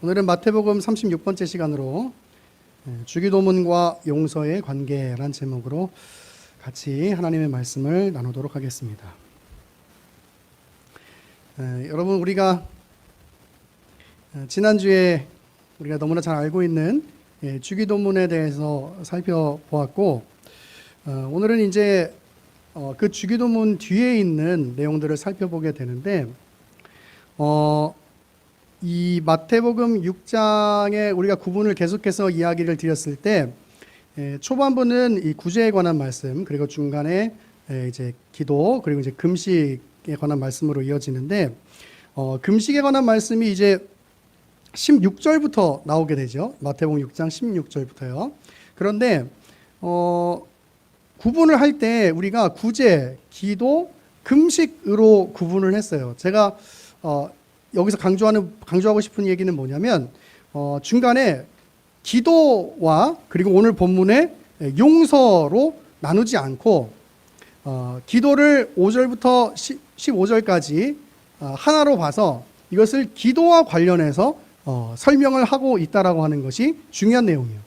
오늘은 마태복음 36번째 시간으로 주기도문과 용서의 관계란 제목으로 같이 하나님의 말씀을 나누도록 하겠습니다. 여러분, 우리가 지난주에 우리가 너무나 잘 알고 있는 주기도문에 대해서 살펴보았고, 오늘은 이제 그 주기도문 뒤에 있는 내용들을 살펴보게 되는데, 이 마태복음 6장에 우리가 구분을 계속해서 이야기를 드렸을 때, 초반부는 이 구제에 관한 말씀, 그리고 중간에 이제 기도, 그리고 이제 금식에 관한 말씀으로 이어지는데, 금식에 관한 말씀이 이제 16절부터 나오게 되죠. 마태복음 6장 16절부터요. 그런데 구분을 할 때 우리가 구제, 기도, 금식으로 구분을 했어요. 제가 여기서 강조하고 싶은 얘기는 뭐냐면, 중간에 기도와 그리고 오늘 본문의 용서로 나누지 않고, 기도를 5절부터 15절까지 하나로 봐서 이것을 기도와 관련해서 설명을 하고 있다라고 하는 것이 중요한 내용이에요.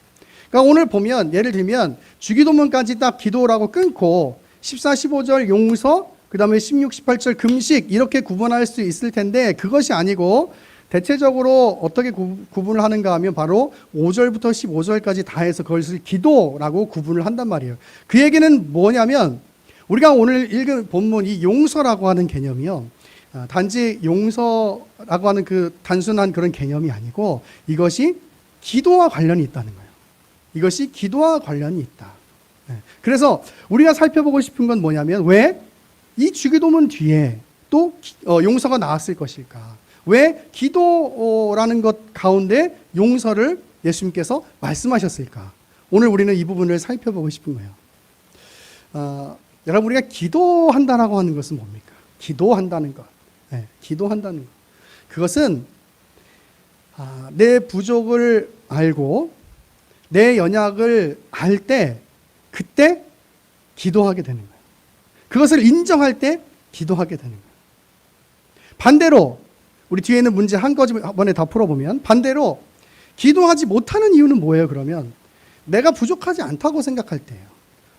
그러니까 오늘 보면, 예를 들면 주기도문까지 딱 기도라고 끊고 14, 15절 용서, 그 다음에 16, 18절 금식, 이렇게 구분할 수 있을 텐데, 그것이 아니고 대체적으로 어떻게 구분을 하는가 하면 바로 5절부터 15절까지 다 해서 그것을 기도라고 구분을 한단 말이에요. 그 얘기는 뭐냐면, 우리가 오늘 읽은 본문 이 용서라고 하는 개념이요, 단지 용서라고 하는 그 단순한 그런 개념이 아니고, 이것이 기도와 관련이 있다는 거예요. 이것이 기도와 관련이 있다. 그래서 우리가 살펴보고 싶은 건 뭐냐면, 왜 이 주기도문 뒤에 또 용서가 나왔을 것일까? 왜 기도라는 것 가운데 용서를 예수님께서 말씀하셨을까? 오늘 우리는 이 부분을 살펴보고 싶은 거예요. 여러분, 우리가 기도한다라고 하는 것은 뭡니까? 기도한다는 것. 기도한다는 것. 그것은 내 부족을 알고 내 연약을 알 때, 그때 기도하게 되는 거예요. 그것을 인정할 때 기도하게 되는 거예요. 반대로, 우리 뒤에 있는 문제 한꺼번에 다 풀어보면, 반대로 기도하지 못하는 이유는 뭐예요? 그러면 내가 부족하지 않다고 생각할 때예요.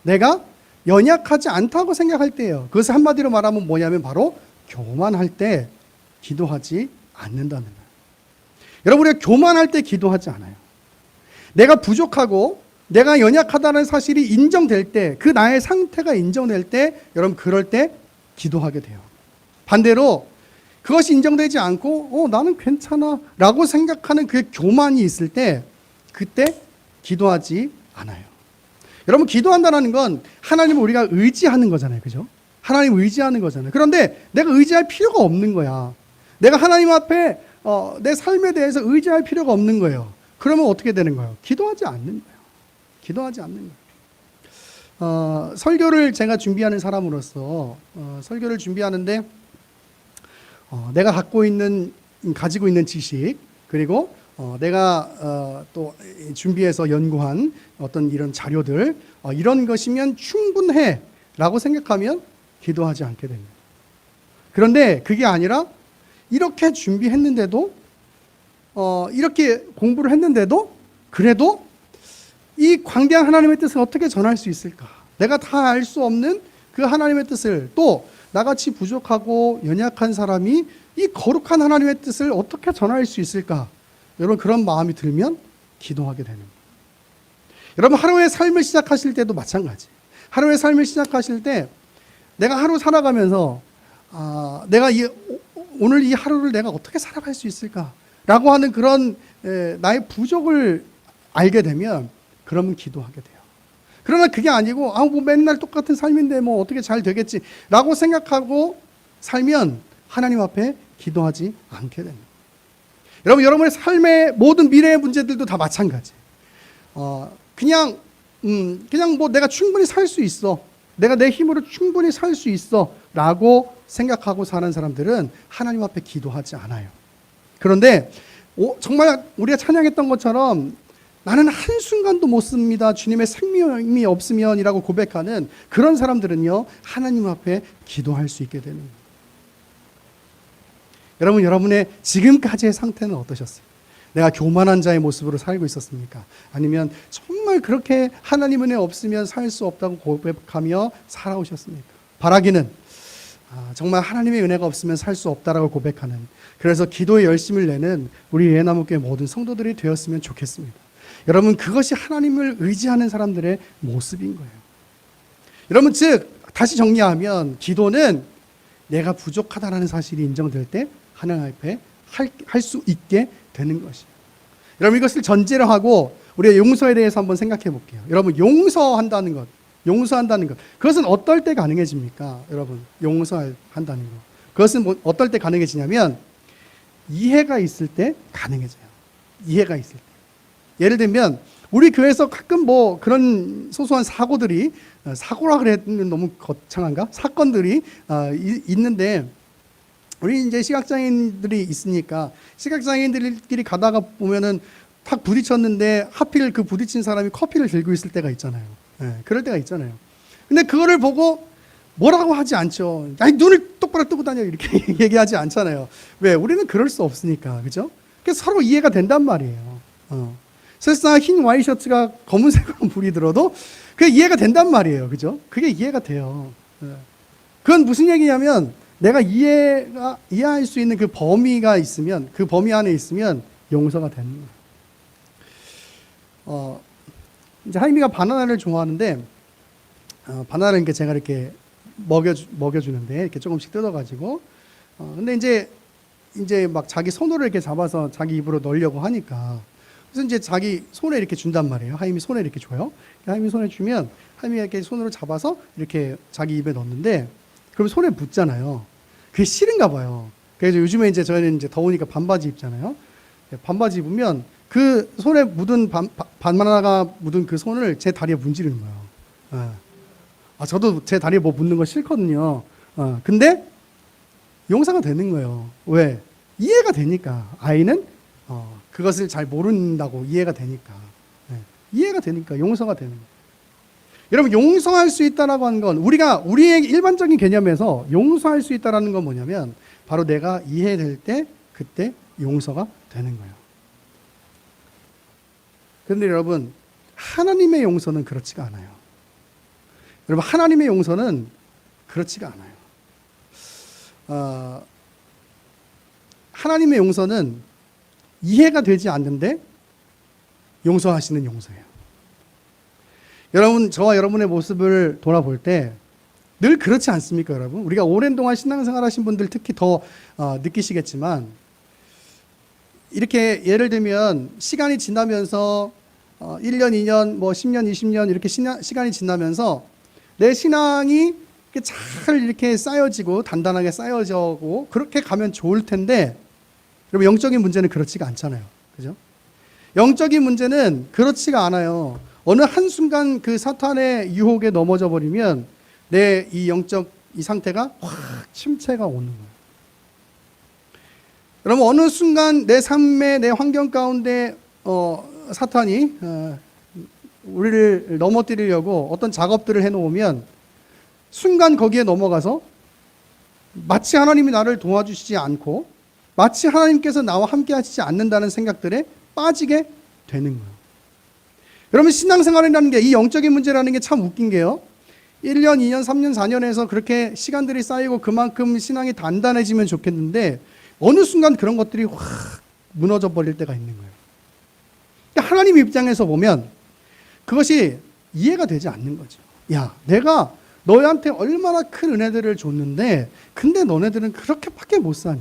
내가 연약하지 않다고 생각할 때예요. 그것을 한마디로 말하면 뭐냐면 바로 교만할 때 기도하지 않는다는 거예요. 여러분, 우리가 교만할 때 기도하지 않아요. 내가 부족하고 내가 연약하다는 사실이 인정될 때, 그 나의 상태가 인정될 때, 여러분 그럴 때 기도하게 돼요. 반대로 그것이 인정되지 않고 나는 괜찮아 라고 생각하는 그 교만이 있을 때, 그때 기도하지 않아요. 여러분, 기도한다는 건 하나님을 우리가 의지하는 거잖아요. 그죠? 하나님 의지하는 거잖아요. 그런데 내가 의지할 필요가 없는 거야. 내가 하나님 앞에 내 삶에 대해서 의지할 필요가 없는 거예요. 그러면 어떻게 되는 거예요? 기도하지 않는 거예요. 기도하지 않는 거예요. 설교를 제가 준비하는 사람으로서 설교를 준비하는데, 내가 가지고 있는 지식, 그리고 내가 또 준비해서 연구한 어떤 이런 자료들, 이런 것이면 충분해 라고 생각하면 기도하지 않게 됩니다. 그런데 그게 아니라 이렇게 준비했는데도, 이렇게 공부를 했는데도, 그래도 이 광대한 하나님의 뜻을 어떻게 전할 수 있을까? 내가 다 알 수 없는 그 하나님의 뜻을, 또 나같이 부족하고 연약한 사람이 이 거룩한 하나님의 뜻을 어떻게 전할 수 있을까? 여러분, 그런 마음이 들면 기도하게 되는 거예요. 여러분, 하루의 삶을 시작하실 때도 마찬가지. 하루의 삶을 시작하실 때 내가 하루 살아가면서 내가 오늘 이 하루를 내가 어떻게 살아갈 수 있을까? 라고 하는 그런 나의 부족을 알게 되면, 그러면 기도하게 돼요. 그러나 그게 아니고 뭐 맨날 똑같은 삶인데 뭐 어떻게 잘 되겠지 라고 생각하고 살면 하나님 앞에 기도하지 않게 됩니다. 여러분의 삶의 모든 미래의 문제들도 다 마찬가지. 그냥 뭐 내가 충분히 살 수 있어, 내가 내 힘으로 충분히 살 수 있어 라고 생각하고 사는 사람들은 하나님 앞에 기도하지 않아요. 그런데 정말 우리가 찬양했던 것처럼 나는 한순간도 못 씁니다, 주님의 생명이 없으면이라고 고백하는 그런 사람들은요, 하나님 앞에 기도할 수 있게 되는 거예요. 여러분, 여러분의 지금까지의 상태는 어떠셨어요? 내가 교만한 자의 모습으로 살고 있었습니까? 아니면 정말 그렇게 하나님 은혜 없으면 살 수 없다고 고백하며 살아오셨습니까? 바라기는 정말 하나님의 은혜가 없으면 살 수 없다라고 고백하는, 그래서 기도에 열심을 내는 우리 예나무교회 모든 성도들이 되었으면 좋겠습니다. 여러분, 그것이 하나님을 의지하는 사람들의 모습인 거예요. 여러분, 즉 다시 정리하면 기도는 내가 부족하다라는 사실이 인정될 때 하나님 앞에 할 수 있게 되는 것이에요. 여러분, 이것을 전제로 하고 우리가 용서에 대해서 한번 생각해 볼게요. 여러분, 용서한다는 것, 그것은 어떨 때 가능해집니까? 여러분, 용서한다는 것, 그것은 어떨 때 가능해지냐면 이해가 있을 때 가능해져요. 이해가 있을 때. 예를 들면 우리 교회에서 가끔 그런 소소한 사고들이, 사고라 그랬는 너무 거창한가? 사건들이 있는데, 우리 이제 시각장애인들이 있으니까 시각장애인들끼리 가다가 보면은 탁 부딪혔는데 하필 그 부딪힌 사람이 커피를 들고 있을 때가 있잖아요. 그럴 때가 있잖아요. 근데 그거를 보고 뭐라고 하지 않죠. 아니, 눈을 똑바로 뜨고 다녀, 이렇게 얘기하지 않잖아요. 왜? 우리는 그럴 수 없으니까. 그죠? 그래서 서로 이해가 된단 말이에요. 설사 흰 와이셔츠가 검은색으로 물이 들어도 그게 이해가 된단 말이에요. 그죠? 그게 이해가 돼요. 그건 무슨 얘기냐면 내가 이해할 수 있는 그 범위가 있으면, 그 범위 안에 있으면 용서가 되는 거예요. 이제 하임이가 바나나를 좋아하는데, 바나나를 이렇게 제가 이렇게 먹여주는데, 이렇게 조금씩 뜯어가지고, 근데 이제 막 자기 손으로 이렇게 잡아서 자기 입으로 넣으려고 하니까, 그래서 이제 자기 손에 이렇게 준단 말이에요. 하임이 손에 이렇게 줘요. 하임이 손에 주면 하임이가 이렇게 손으로 잡아서 이렇게 자기 입에 넣는데, 그럼 손에 묻잖아요. 그게 싫은가 봐요. 그래서 요즘에 이제 저희는 이제 더우니까 반바지 입잖아요. 반바지 입으면 그 손에 묻은 바나나가 묻은 그 손을 제 다리에 문지르는 거예요. 저도 제 다리에 뭐 묻는 거 싫거든요. 근데 용서가 되는 거예요. 왜? 이해가 되니까. 아이는 그것을 잘 모른다고 이해가 되니까. 이해가 되니까 용서가 되는 거예요. 여러분, 용서할 수 있다라고 하는 건 우리의 일반적인 개념에서 용서할 수 있다라는 건 뭐냐면 바로 내가 이해될 때 그때 용서가 되는 거예요. 그런데 여러분, 하나님의 용서는 그렇지가 않아요. 여러분, 하나님의 용서는 그렇지가 않아요. 하나님의 용서는 이해가 되지 않는데 용서하시는 용서예요. 여러분, 저와 여러분의 모습을 돌아볼 때 늘 그렇지 않습니까, 여러분? 우리가 오랜 동안 신앙생활 하신 분들 특히 더 느끼시겠지만, 이렇게 예를 들면 시간이 지나면서 1년, 2년, 10년, 20년 이렇게 시간이 지나면서 내 신앙이 잘 이렇게 쌓여지고 단단하게 쌓여지고 그렇게 가면 좋을 텐데, 여러분, 영적인 문제는 그렇지가 않잖아요. 그죠? 영적인 문제는 그렇지가 않아요. 어느 한순간 그 사탄의 유혹에 넘어져 버리면 내 이 영적 이 상태가 확 침체가 오는 거예요. 여러분, 어느 순간 내 삶의 내 환경 가운데 사탄이 우리를 넘어뜨리려고 어떤 작업들을 해놓으면 순간 거기에 넘어가서 마치 하나님이 나를 도와주시지 않고 마치 하나님께서 나와 함께 하시지 않는다는 생각들에 빠지게 되는 거예요. 여러분, 신앙생활이라는 게, 이 영적인 문제라는 게 참 웃긴 게요, 1년, 2년, 3년, 4년에서 그렇게 시간들이 쌓이고 그만큼 신앙이 단단해지면 좋겠는데 어느 순간 그런 것들이 확 무너져 버릴 때가 있는 거예요. 하나님 입장에서 보면 그것이 이해가 되지 않는 거죠. 야, 내가 너희한테 얼마나 큰 은혜들을 줬는데 근데 너네들은 그렇게밖에 못 사니.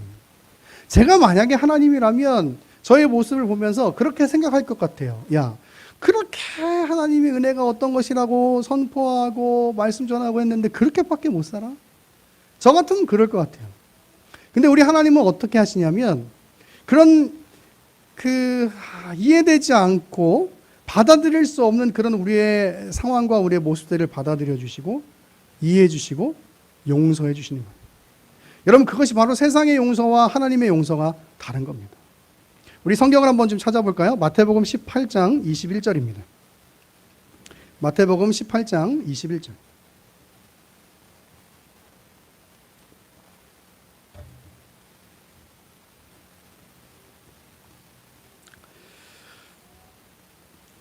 제가 만약에 하나님이라면 저의 모습을 보면서 그렇게 생각할 것 같아요. 야, 그렇게 하나님의 은혜가 어떤 것이라고 선포하고 말씀 전하고 했는데 그렇게밖에 못 살아? 저 같으면 그럴 것 같아요. 근데 우리 하나님은 어떻게 하시냐면 그런 이해되지 않고 받아들일 수 없는 그런 우리의 상황과 우리의 모습들을 받아들여 주시고 이해해 주시고 용서해 주시는 거예요. 여러분, 그것이 바로 세상의 용서와 하나님의 용서가 다른 겁니다. 우리 성경을 한번 좀 찾아볼까요? 마태복음 18장 21절입니다. 마태복음 18장 21절.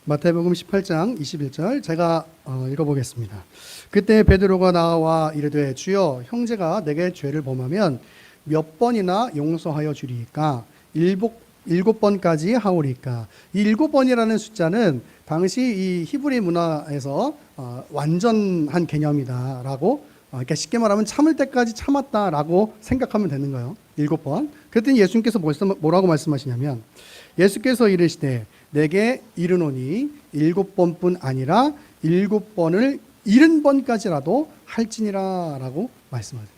마태복음 18장 21절 제가 읽어보겠습니다. 그때 베드로가 나와 이르되 주여 형제가 내게 죄를 범하면 몇 번이나 용서하여 주리이까? 일곱 번까지 하오리까? 이 7번이라는 숫자는 당시 이 히브리 문화에서 완전한 개념이다라고, 그러니까 쉽게 말하면 참을 때까지 참았다라고 생각하면 되는 거예요. 7번. 그랬더니 예수님께서 뭐라고 말씀하시냐면, 예수께서 이르시되 내게 이르노니 7번뿐 아니라 7번을 70번까지라도 할지니라 라고 말씀하세요.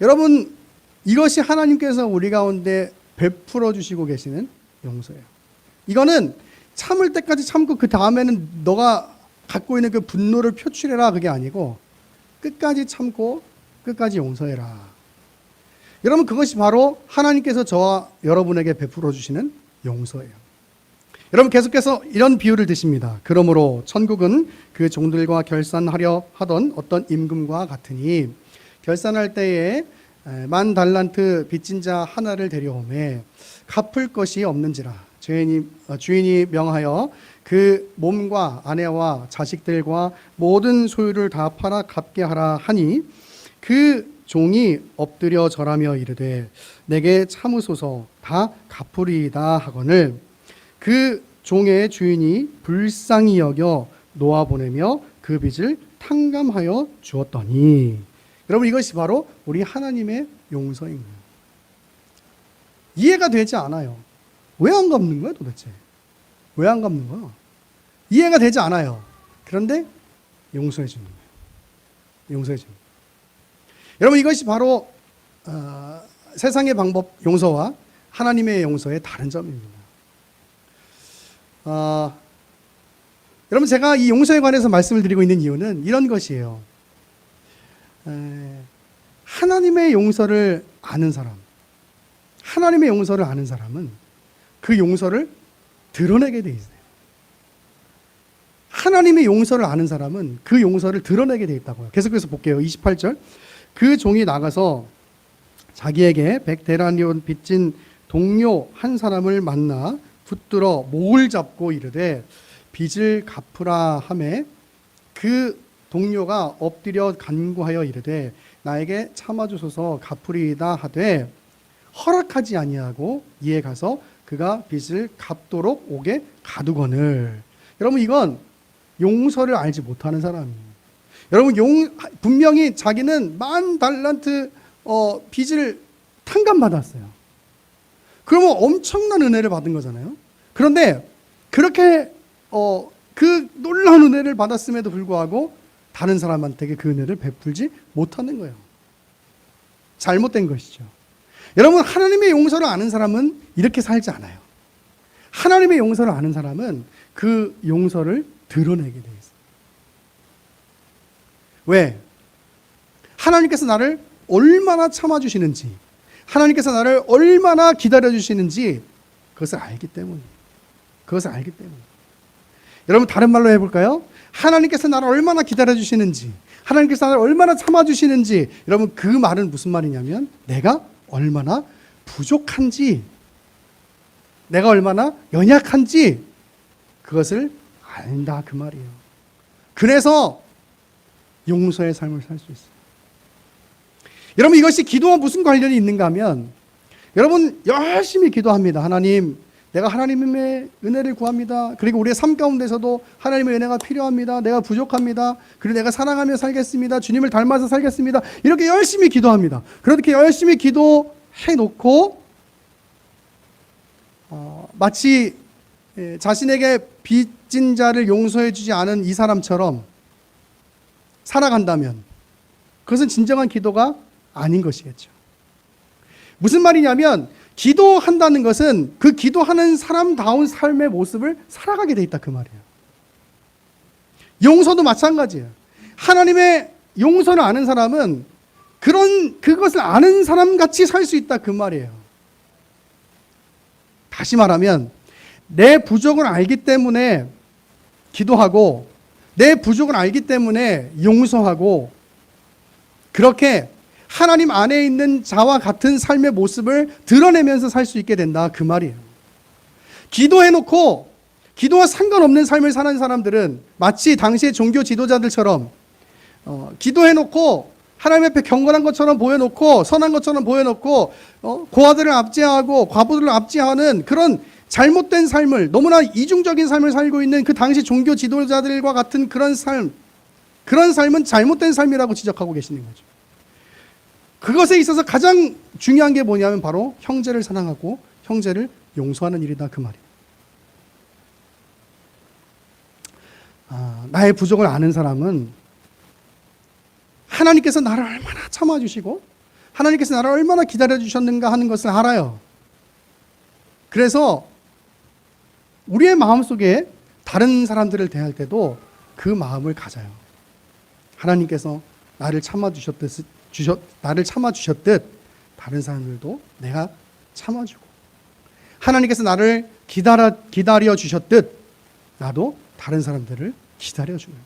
여러분, 이것이 하나님께서 우리 가운데 베풀어 주시고 계시는 용서예요. 이거는 참을 때까지 참고 그 다음에는 너가 갖고 있는 그 분노를 표출해라, 그게 아니고 끝까지 참고 끝까지 용서해라. 여러분, 그것이 바로 하나님께서 저와 여러분에게 베풀어 주시는 용서예요. 여러분, 계속해서 이런 비유를 드십니다. 그러므로 천국은 그 종들과 결산하려 하던 어떤 임금과 같으니 결산할 때에 10,000달란트 빚진 자 하나를 데려오매 갚을 것이 없는지라 주인이 명하여 그 몸과 아내와 자식들과 모든 소유를 다 팔아 갚게 하라 하니 그 종이 엎드려 절하며 이르되 내게 참으소서 다 갚으리이다 하거늘 그 종의 주인이 불쌍히 여겨 놓아보내며 그 빚을 탕감하여 주었더니. 여러분, 이것이 바로 우리 하나님의 용서인 거예요. 이해가 되지 않아요. 왜 안 갚는 거야 도대체? 왜 안 갚는 거야? 이해가 되지 않아요. 그런데 용서해 주는 거예요. 용서해 주는 거예요. 여러분, 이것이 바로 세상의 방법 용서와 하나님의 용서의 다른 점입니다. 여러분, 제가 이 용서에 관해서 말씀을 드리고 있는 이유는 이런 것이에요. 하나님의 용서를 아는 사람, 하나님의 용서를 아는 사람은 그 용서를 드러내게 돼 있어요. 하나님의 용서를 아는 사람은 그 용서를 드러내게 돼 있다고요. 계속해서 볼게요. 28절. 그 종이 나가서 자기에게 100데나리온 빚진 동료 한 사람을 만나 붙들어 목을 잡고 이르되 빚을 갚으라 하매 그 동료가 엎드려 간구하여 이르되 나에게 참아주소서 갚으리이다 하되 허락하지 아니하고 이에 가서 그가 빚을 갚도록 옥에 가두거늘. 여러분, 이건 용서를 알지 못하는 사람이에요. 여러분, 분명히 자기는 10,000달란트 빚을 탕감받았어요. 그러면 엄청난 은혜를 받은 거잖아요. 그런데 그렇게 그 놀라운 은혜를 받았음에도 불구하고 다른 사람한테 그 은혜를 베풀지 못하는 거예요. 잘못된 것이죠. 여러분, 하나님의 용서를 아는 사람은 이렇게 살지 않아요. 하나님의 용서를 아는 사람은 그 용서를 드러내게 돼 있어요. 왜? 하나님께서 나를 얼마나 참아주시는지, 하나님께서 나를 얼마나 기다려주시는지 그것을 알기 때문이에요. 그것을 알기 때문이에요. 여러분, 다른 말로 해볼까요? 하나님께서 나를 얼마나 기다려주시는지, 하나님께서 나를 얼마나 참아주시는지, 여러분, 그 말은 무슨 말이냐면 내가 얼마나 부족한지, 내가 얼마나 연약한지 그것을 안다, 그 말이에요. 그래서 용서의 삶을 살 수 있어요. 여러분, 이것이 기도와 무슨 관련이 있는가 하면, 여러분 열심히 기도합니다. 하나님, 내가 하나님의 은혜를 구합니다. 그리고 우리의 삶 가운데서도 하나님의 은혜가 필요합니다. 내가 부족합니다. 그리고 내가 사랑하며 살겠습니다. 주님을 닮아서 살겠습니다. 이렇게 열심히 기도합니다. 그렇게 열심히 기도해 놓고 마치 자신에게 빚진 자를 용서해 주지 않은 이 사람처럼 살아간다면 그것은 진정한 기도가 아닌 것이겠죠. 무슨 말이냐면, 기도한다는 것은 그 기도하는 사람다운 삶의 모습을 살아가게 돼 있다, 그 말이에요. 용서도 마찬가지예요. 하나님의 용서를 아는 사람은 그것을 아는 사람같이 살 수 있다, 그 말이에요. 다시 말하면 내 부족을 알기 때문에 기도하고, 내 부족을 알기 때문에 용서하고, 그렇게 하나님 안에 있는 자와 같은 삶의 모습을 드러내면서 살 수 있게 된다, 그 말이에요. 기도해놓고 기도와 상관없는 삶을 사는 사람들은 마치 당시의 종교 지도자들처럼 기도해놓고 하나님 앞에 경건한 것처럼 보여놓고 선한 것처럼 보여놓고 고아들을 압제하고 과부들을 압제하는 그런 잘못된 삶을, 너무나 이중적인 삶을 살고 있는 그 당시 종교 지도자들과 같은 그런 삶은 잘못된 삶이라고 지적하고 계시는 거죠. 그것에 있어서 가장 중요한 게 뭐냐면 바로 형제를 사랑하고 형제를 용서하는 일이다, 그 말이에요. 나의 부족을 아는 사람은 하나님께서 나를 얼마나 참아주시고 하나님께서 나를 얼마나 기다려주셨는가 하는 것을 알아요. 그래서 우리의 마음속에 다른 사람들을 대할 때도 그 마음을 가져요. 하나님께서 나를 참아주셨듯 다른 사람들도 내가 참아주고, 하나님께서 나를 기다려 주셨듯 나도 다른 사람들을 기다려주는.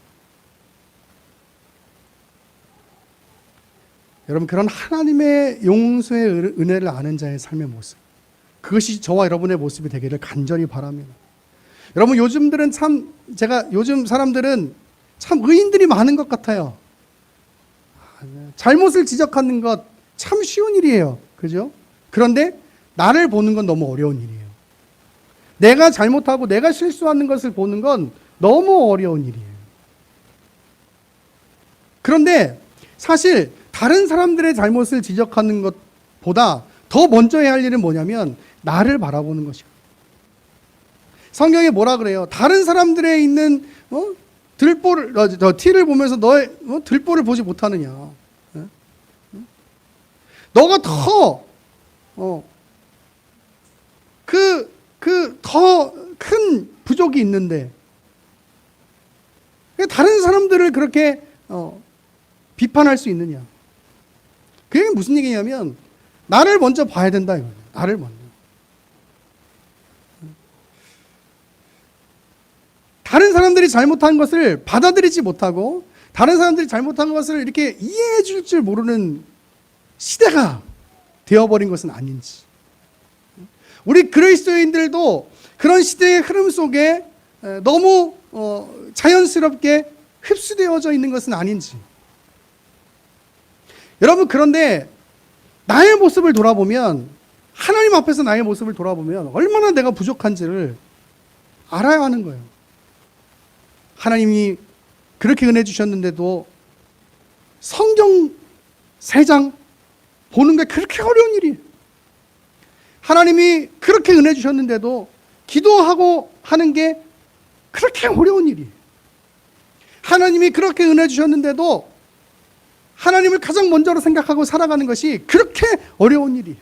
여러분, 그런 하나님의 용서의 은혜를 아는 자의 삶의 모습, 그것이 저와 여러분의 모습이 되기를 간절히 바랍니다. 여러분, 요즘 사람들은 참 의인들이 많은 것 같아요. 잘못을 지적하는 것 참 쉬운 일이에요. 그죠? 그런데 나를 보는 건 너무 어려운 일이에요. 내가 잘못하고 내가 실수하는 것을 보는 건 너무 어려운 일이에요. 그런데 사실 다른 사람들의 잘못을 지적하는 것보다 더 먼저 해야 할 일은 뭐냐면 나를 바라보는 것이고, 성경에 뭐라 그래요? 다른 사람들의 있는 티를 보면서 너의 들보를 보지 못하느냐. 너가 더 더 큰 부족이 있는데 다른 사람들을 그렇게 비판할 수 있느냐. 그게 무슨 얘기냐면 나를 먼저 봐야 된다 이거예요. 나를 먼저. 다른 사람들이 잘못한 것을 받아들이지 못하고 다른 사람들이 잘못한 것을 이렇게 이해해 줄 모르는 시대가 되어버린 것은 아닌지, 우리 그리스도인들도 그런 시대의 흐름 속에 너무 자연스럽게 흡수되어져 있는 것은 아닌지. 여러분, 그런데 나의 모습을 돌아보면, 하나님 앞에서 나의 모습을 돌아보면 얼마나 내가 부족한지를 알아야 하는 거예요. 하나님이 그렇게 은혜 주셨는데도 성경 3장 보는 게 그렇게 어려운 일이에요. 하나님이 그렇게 은혜 주셨는데도 기도하고 하는 게 그렇게 어려운 일이에요. 하나님이 그렇게 은혜 주셨는데도 하나님을 가장 먼저로 생각하고 살아가는 것이 그렇게 어려운 일이에요.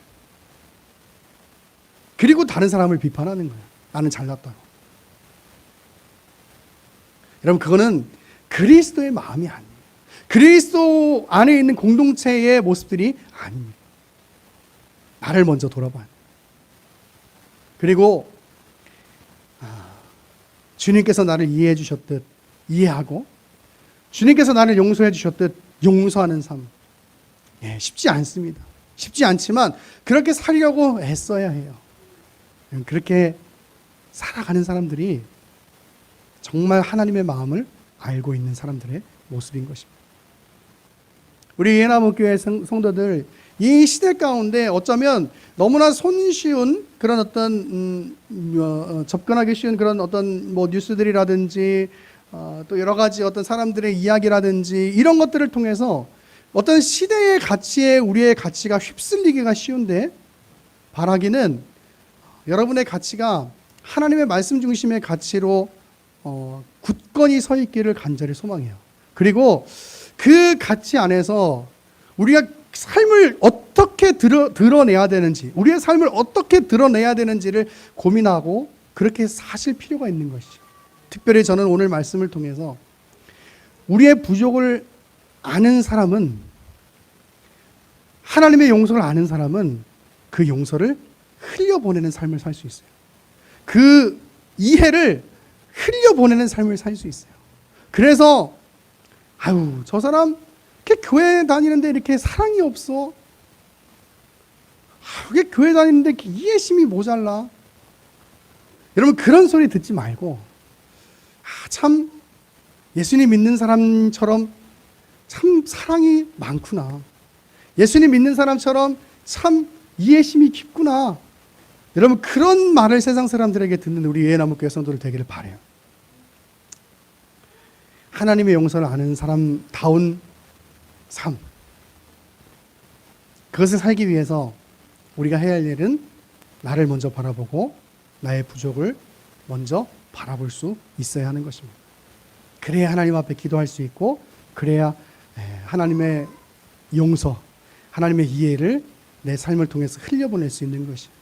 그리고 다른 사람을 비판하는 거예요. 나는 잘났다고. 여러분, 그거는 그리스도의 마음이 아니에요. 그리스도 안에 있는 공동체의 모습들이 아닙니다. 나를 먼저 돌아봐요. 그리고 주님께서 나를 이해해 주셨듯 이해하고 주님께서 나를 용서해 주셨듯 용서하는 삶. 쉽지 않습니다. 쉽지 않지만 그렇게 살려고 애써야 해요. 그렇게 살아가는 사람들이 정말 하나님의 마음을 알고 있는 사람들의 모습인 것입니다. 우리 예나무교회 성도들, 이 시대 가운데 어쩌면 너무나 손쉬운 그런 어떤 접근하기 쉬운 그런 어떤 뉴스들이라든지 또 여러 가지 어떤 사람들의 이야기라든지 이런 것들을 통해서 어떤 시대의 가치에 우리의 가치가 휩쓸리기가 쉬운데, 바라기는 여러분의 가치가 하나님의 말씀 중심의 가치로 굳건히 서 있기를 간절히 소망해요. 그리고 그 가치 안에서 우리가 삶을 어떻게 드러내야 되는지, 우리의 삶을 어떻게 드러내야 되는지를 고민하고 그렇게 사실 필요가 있는 것이죠. 특별히 저는 오늘 말씀을 통해서 우리의 부족을 아는 사람은, 하나님의 용서를 아는 사람은 그 용서를 흘려보내는 삶을 살 수 있어요. 그 이해를 흘려보내는 삶을 살 수 있어요. 그래서 저 사람 이렇게 교회 다니는데 이렇게 사랑이 없어. 왜 교회 다니는데 이해심이 모자라. 여러분 그런 소리 듣지 말고 참 예수님 믿는 사람처럼 참 사랑이 많구나. 예수님 믿는 사람처럼 참 이해심이 깊구나. 여러분 그런 말을 세상 사람들에게 듣는 우리 예나무교회 성도들 되기를 바라요. 하나님의 용서를 아는 사람다운 삶. 그것을 살기 위해서 우리가 해야 할 일은 나를 먼저 바라보고 나의 부족을 먼저 바라볼 수 있어야 하는 것입니다. 그래야 하나님 앞에 기도할 수 있고 그래야 하나님의 용서, 하나님의 이해를 내 삶을 통해서 흘려보낼 수 있는 것이에요.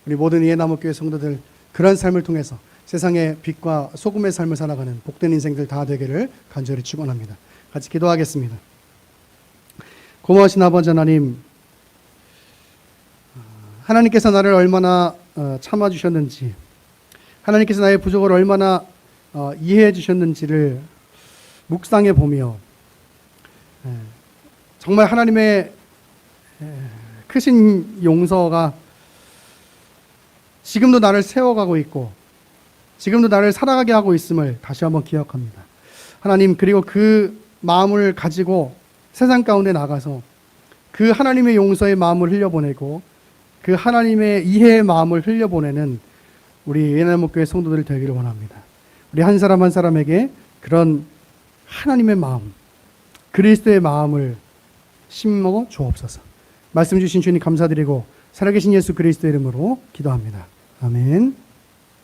우리 모든 예나무교회 성도들 그런 삶을 통해서 세상의 빛과 소금의 삶을 살아가는 복된 인생들 다 되기를 간절히 축원합니다. 같이 기도하겠습니다. 고마우신 아버지 하나님, 하나님께서 나를 얼마나 참아주셨는지, 하나님께서 나의 부족을 얼마나 이해해 주셨는지를 묵상해 보며 정말 하나님의 크신 용서가 지금도 나를 세워가고 있고 지금도 나를 살아가게 하고 있음을 다시 한번 기억합니다. 하나님, 그리고 그 마음을 가지고 세상 가운데 나가서 그 하나님의 용서의 마음을 흘려보내고 그 하나님의 이해의 마음을 흘려보내는 우리 예나무교회 성도들 되기를 원합니다. 우리 한 사람 한 사람에게 그런 하나님의 마음, 그리스도의 마음을 심어 주옵소서. 말씀 주신 주님 감사드리고 살아계신 예수 그리스도의 이름으로 기도합니다. 아멘.